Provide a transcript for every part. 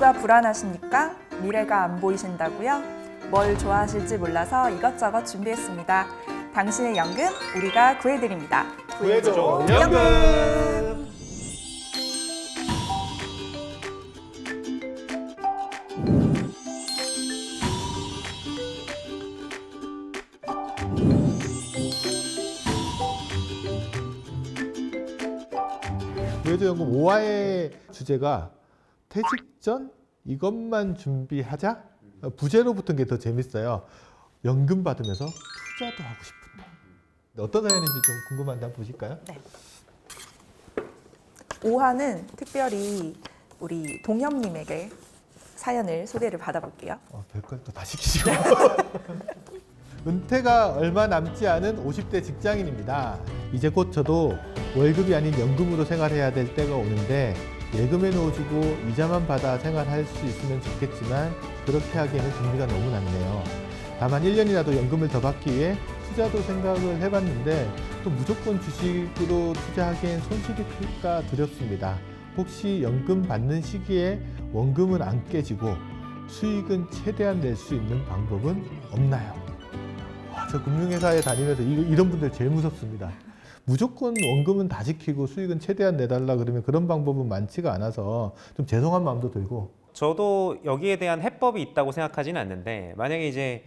모두가 불안하십니까? 미래가 안 보이신다고요? 뭘 좋아하실지 몰라서 이것저것 준비했습니다. 당신의 연금 우리가 구해드립니다. 구해줘 연금. 구해줘 연금 5화의 주제가 퇴직 전 이것만 준비하자? 부제로 붙은 게 더 재밌어요. 연금 받으면서 투자도 하고 싶은데. 어떤 사연인지 좀 궁금한데 한번 보실까요? 네. 5화는 특별히 우리 동엽님에게 사연을 소개를 받아볼게요. 별걸 또 다 시키시고. 은퇴가 얼마 남지 않은 50대 직장인입니다. 이제 곧 저도 월급이 아닌 연금으로 생활해야 될 때가 오는데 예금에 넣어주고 이자만 받아 생활할 수 있으면 좋겠지만 그렇게 하기에는 금리가 너무 낮네요. 다만 1년이라도 연금을 더 받기 위해 투자도 생각을 해봤는데 또 무조건 주식으로 투자하기엔 손실이 클까 두렵습니다. 혹시 연금 받는 시기에 원금은 안 깨지고 수익은 최대한 낼 수 있는 방법은 없나요? 저 금융회사에 다니면서 이런 분들 제일 무섭습니다. 무조건 원금은 다 지키고 수익은 최대한 내달라 그러면 그런 방법은 많지가 않아서 좀 죄송한 마음도 들고. 저도 여기에 대한 해법이 있다고 생각하지는 않는데 만약에 이제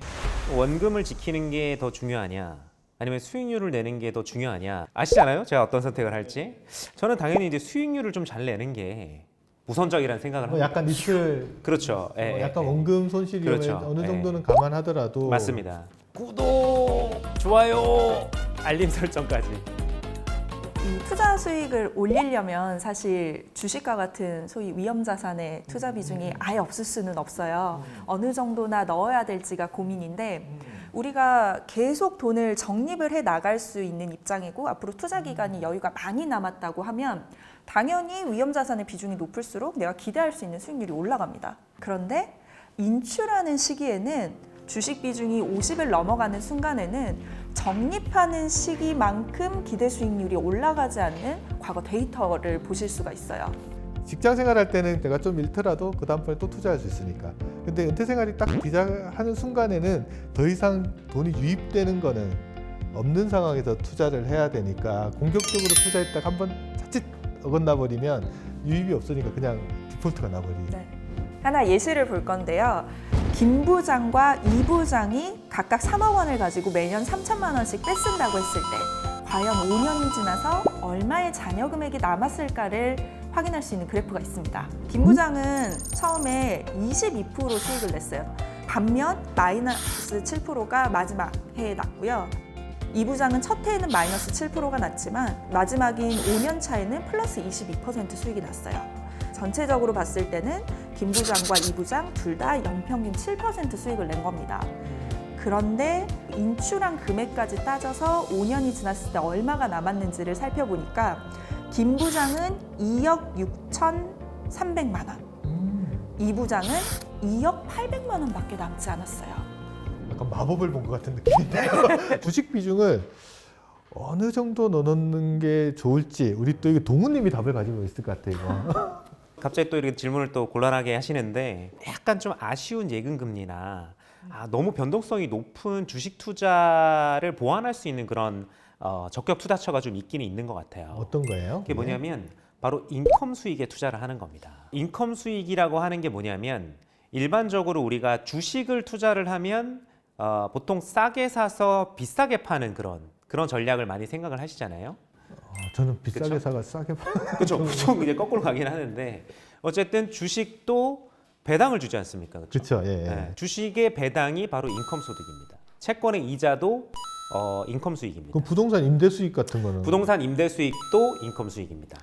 원금을 지키는 게 더 중요하냐 아니면 수익률을 내는 게 더 중요하냐 아시잖아요? 제가 어떤 선택을 할지. 저는 당연히 이제 수익률을 좀 잘 내는 게 우선적이라는 생각을 합니다. 약간 리스크. 그렇죠. 약간 원금 손실이 그렇죠. 어느 정도는 감안하더라도. 맞습니다. 구독, 좋아요, 알림 설정까지. 이 투자 수익을 올리려면 사실 주식과 같은 소위 위험 자산의 투자 비중이 아예 없을 수는 없어요. 어느 정도나 넣어야 될지가 고민인데 우리가 계속 돈을 적립을 해 나갈 수 있는 입장이고 앞으로 투자 기간이 여유가 많이 남았다고 하면 당연히 위험 자산의 비중이 높을수록 내가 기대할 수 있는 수익률이 올라갑니다. 그런데 인출하는 시기에는 주식 비중이 50을 넘어가는 순간에는 적립하는 시기만큼 기대 수익률이 올라가지 않는 과거 데이터를 보실 수가 있어요. 직장 생활할 때는 내가 좀 잃더라도 그 다음번에 또 투자할 수 있으니까. 근데 은퇴 생활이 딱 비자하는 순간에는 더 이상 돈이 유입되는 거는 없는 상황에서 투자를 해야 되니까 공격적으로 투자했다가 한번 자칫 어긋나 버리면 유입이 없으니까 그냥 디폴트가 나버리죠. 네. 하나 예시를 볼 건데요. 김 부장과 이 부장이 각각 3억 원을 가지고 매년 3천만 원씩 떼쓴다고 했을 때 과연 5년이 지나서 얼마의 잔여 금액이 남았을까를 확인할 수 있는 그래프가 있습니다. 김 부장은 처음에 22% 수익을 냈어요. 반면 마이너스 7%가 마지막 해에 났고요. 이 부장은 첫 해에는 마이너스 7%가 났지만 마지막인 5년 차에는 플러스 22% 수익이 났어요. 전체적으로 봤을 때는 김 부장과 이 부장 둘 다 연평균 7% 수익을 낸 겁니다. 그런데 인출한 금액까지 따져서 5년이 지났을 때 얼마가 남았는지를 살펴보니까 김 부장은 2억 6,300만 원, 이 부장은 2억 800만 원밖에 남지 않았어요. 약간 마법을 본 것 같은 느낌인데요. 주식 비중을 어느 정도 넣는 게 좋을지 우리 또 이게 동훈님이 답을 가지고 있을 것 같아요. 이거. 갑자기 또 이렇게 질문을 또 곤란하게 하시는데 약간 좀 아쉬운 예금 금리나 너무 변동성이 높은 주식 투자를 보완할 수 있는 그런 적격 투자처가 좀 있기는 있는 것 같아요. 어떤 거예요? 그게 뭐냐면 바로 인컴 수익에 투자를 하는 겁니다. 인컴 수익이라고 하는 게 뭐냐면 일반적으로 우리가 주식을 투자를 하면 보통 싸게 사서 비싸게 파는 그런 전략을 많이 생각을 하시잖아요. 저는 비싸게 그쵸? 사가 싸게 그렇죠. 보통 이제 거꾸로 가긴 하는데 어쨌든 주식도 배당을 주지 않습니까? 그렇죠. 예. 네, 주식의 배당이 바로 인컴 소득입니다. 채권의 이자도 인컴 수익입니다. 그럼 부동산 임대 수익 같은 거는? 부동산 임대 수익도 인컴 수익입니다.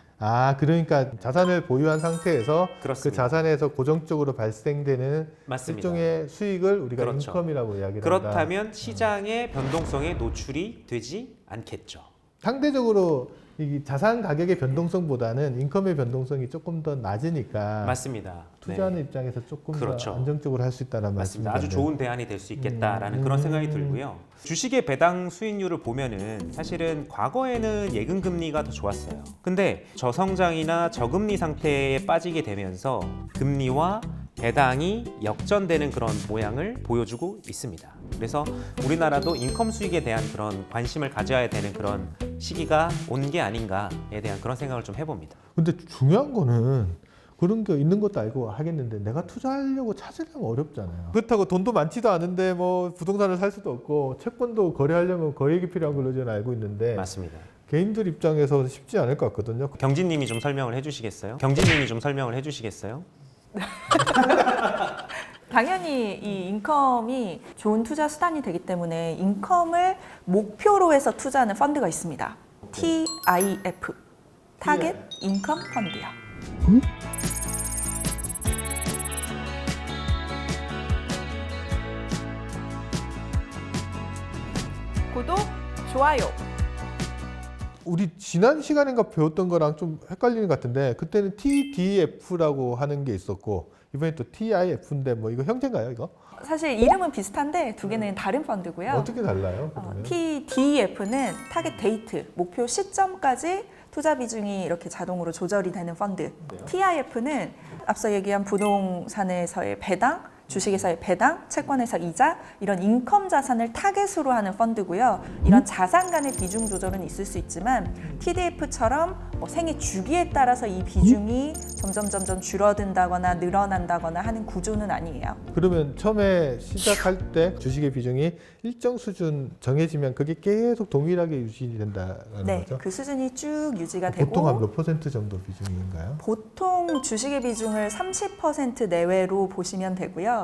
그러니까 자산을 보유한 상태에서 그렇습니다. 그 자산에서 고정적으로 발생되는 맞습니다. 일종의 수익을 우리가 그렇죠. 인컴이라고 이야기를 한다. 그렇다면 시장의 변동성에 노출이 되지 않겠죠. 상대적으로 이 자산 가격의 변동성보다는 인컴의 변동성이 조금 더 낮으니까 맞습니다. 투자하는 네. 입장에서 조금 그렇죠. 더 안정적으로 할 수 있다는 맞습니다. 말씀이죠. 아주 좋은 대안이 될 수 있겠다라는 그런 생각이 들고요. 주식의 배당 수익률을 보면은 사실은 과거에는 예금 금리가 더 좋았어요. 근데 저성장이나 저금리 상태에 빠지게 되면서 금리와 배당이 역전되는 그런 모양을 보여주고 있습니다. 그래서 우리나라도 인컴 수익에 대한 그런 관심을 가져야 되는 그런 시기가 온 게 아닌가에 대한 그런 생각을 좀 해봅니다. 근데 중요한 거는 그런 게 있는 것도 알고 하겠는데 내가 투자하려고 찾으려면 어렵잖아요. 그렇다고 돈도 많지도 않은데 뭐 부동산을 살 수도 없고 채권도 거래하려면 거액이 필요한 걸로 저는 알고 있는데 맞습니다. 개인들 입장에서 쉽지 않을 것 같거든요. 경진님이 좀 설명을 해주시겠어요? 경진님이 좀 설명을 해주시겠어요? 당연히 이 인컴이 좋은 투자 수단이 되기 때문에 인컴을 목표로 해서 투자하는 펀드가 있습니다. TIF, 타겟 인컴 펀드요. 구독, 좋아요. 우리 지난 시간인가 배웠던 거랑 좀 헷갈리는 것 같은데 그때는 TDF라고 하는 게 있었고 이번에 또 TIF인데 뭐 이거 형제인가요 이거? 사실 이름은 비슷한데 두 개는 다른 펀드고요. 어떻게 달라요? 그러면? TDF는 타겟 데이트, 목표 시점까지 투자 비중이 이렇게 자동으로 조절이 되는 펀드. TIF는 앞서 얘기한 부동산에서의 배당, 주식에서의 배당, 채권에서 이자 이런 인컴 자산을 타겟으로 하는 펀드고요. 이런 자산 간의 비중 조절은 있을 수 있지만 TDF처럼 생애 주기에 따라서 이 비중이 점점 줄어든다거나 늘어난다거나 하는 구조는 아니에요. 그러면 처음에 시작할 때 주식의 비중이 일정 수준 정해지면 그게 계속 동일하게 유지된다는 네, 거죠? 그 수준이 쭉 유지가 되고 보통 한 몇 퍼센트 정도 비중인가요? 보통 주식의 비중을 30% 내외로 보시면 되고요.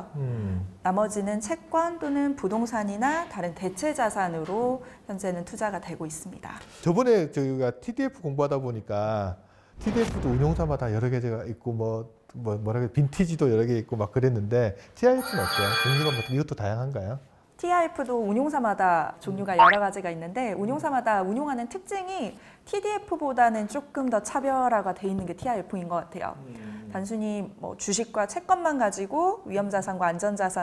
나머지는 채권 또는 부동산이나 다른 대체 자산으로 현재는 투자가 되고 있습니다. 저번에 저희가 TDF 공부하다 보니까 TDF도 운용사마다 여러 개가 있고 뭐라 그래 빈티지도 여러 개 있고 막 그랬는데 TIF는 어때요? 종류가 뭐 이것도 다양한가요? TIF도 운용사마다 종류가 여러 가지가 있는데 운용사마다 운용하는 특징이 TDF보다는 조금 더 차별화가 돼 있는 게 TIF인 것 같아요. 단순히 주식과 채권만 가지고 위험자산과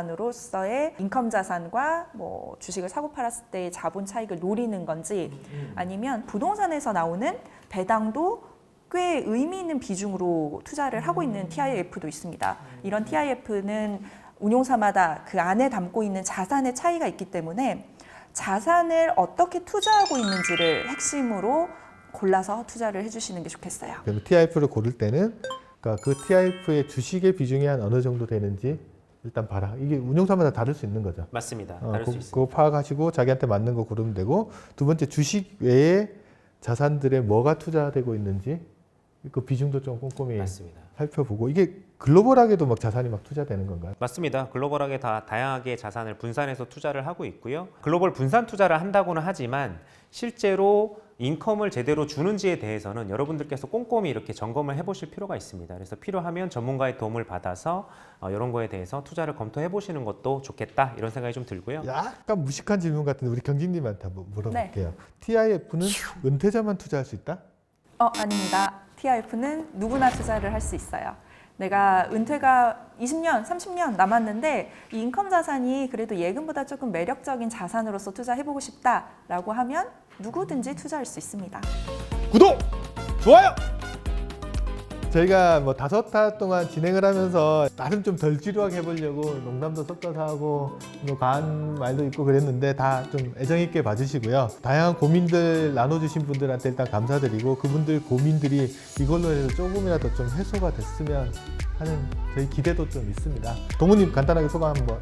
안전자산으로서의 인컴자산과 주식을 사고 팔았을 때의 자본 차익을 노리는 건지 아니면 부동산에서 나오는 배당도 꽤 의미 있는 비중으로 투자를 하고 있는 TIF도 있습니다. 이런 TIF는 운용사마다 그 안에 담고 있는 자산의 차이가 있기 때문에 자산을 어떻게 투자하고 있는지를 핵심으로 골라서 투자를 해주시는 게 좋겠어요. 그럼 TIF를 고를 때는 그러니까 그 TIF의 주식의 비중이 한 어느 정도 되는지 일단 봐라. 이게 운용사마다 다를 수 있는 거죠. 맞습니다. 다를 수 있습니다. 그거 파악하시고 자기한테 맞는 거 고르면 되고 두 번째 주식 외에 자산들에 뭐가 투자되고 있는지 그 비중도 좀 꼼꼼히 맞습니다. 살펴보고 이게 글로벌하게도 막 자산이 막 투자되는 건가요? 맞습니다. 글로벌하게 다 다양하게 자산을 분산해서 투자를 하고 있고요. 글로벌 분산 투자를 한다고는 하지만 실제로 인컴을 제대로 주는지에 대해서는 여러분들께서 꼼꼼히 이렇게 점검을 해보실 필요가 있습니다. 그래서 필요하면 전문가의 도움을 받아서 이런 거에 대해서 투자를 검토해 보시는 것도 좋겠다 이런 생각이 좀 들고요. 약간 무식한 질문 같은데 우리 경진님한테 한번 물어볼게요. TIF는 은퇴자만 투자할 수 있다? 아닙니다. TIF는 누구나 투자를 할 수 있어요. 내가 은퇴가 20년, 30년 남았는데 이 인컴 자산이 그래도 예금보다 조금 매력적인 자산으로서 투자해보고 싶다라고 하면 누구든지 투자할 수 있습니다. 구독! 좋아요! 저희가 5타 동안 진행을 하면서 나름 좀 덜 지루하게 해보려고 농담도 섞어서 하고 과한 말도 있고 그랬는데 다 좀 애정 있게 봐주시고요. 다양한 고민들 나눠주신 분들한테 일단 감사드리고 그분들 고민들이 이걸로 해서 조금이라도 좀 해소가 됐으면 하는 저희 기대도 좀 있습니다. 동우님 간단하게 소감 한번.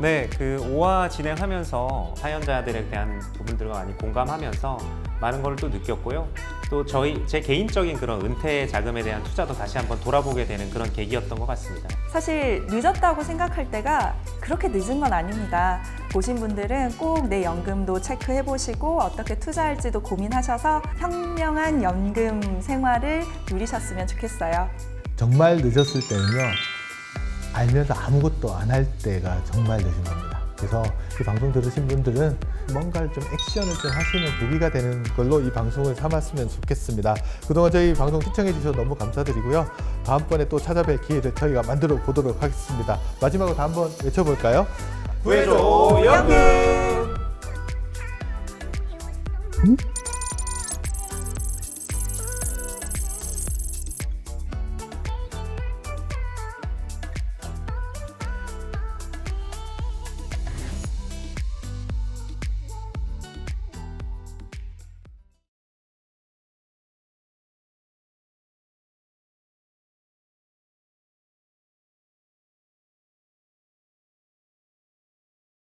네, 그 5화 진행하면서 사연자들에 대한 부분들과 많이 공감하면서 많은 걸 또 느꼈고요. 또 제 개인적인 그런 은퇴 자금에 대한 투자도 다시 한번 돌아보게 되는 그런 계기였던 것 같습니다. 사실 늦었다고 생각할 때가 그렇게 늦은 건 아닙니다. 보신 분들은 꼭 내 연금도 체크해 보시고 어떻게 투자할지도 고민하셔서 현명한 연금 생활을 누리셨으면 좋겠어요. 정말 늦었을 때는요. 알면서 아무것도 안 할 때가 정말 늦은 겁니다. 그래서 이 방송 들으신 분들은 뭔가를 좀 액션을 좀 하시는 계기가 되는 걸로 이 방송을 삼았으면 좋겠습니다. 그동안 저희 방송 시청해 주셔서 너무 감사드리고요. 다음번에 또 찾아뵐 기회를 저희가 만들어 보도록 하겠습니다. 마지막으로 다 한번 외쳐볼까요? 구해줘 연금!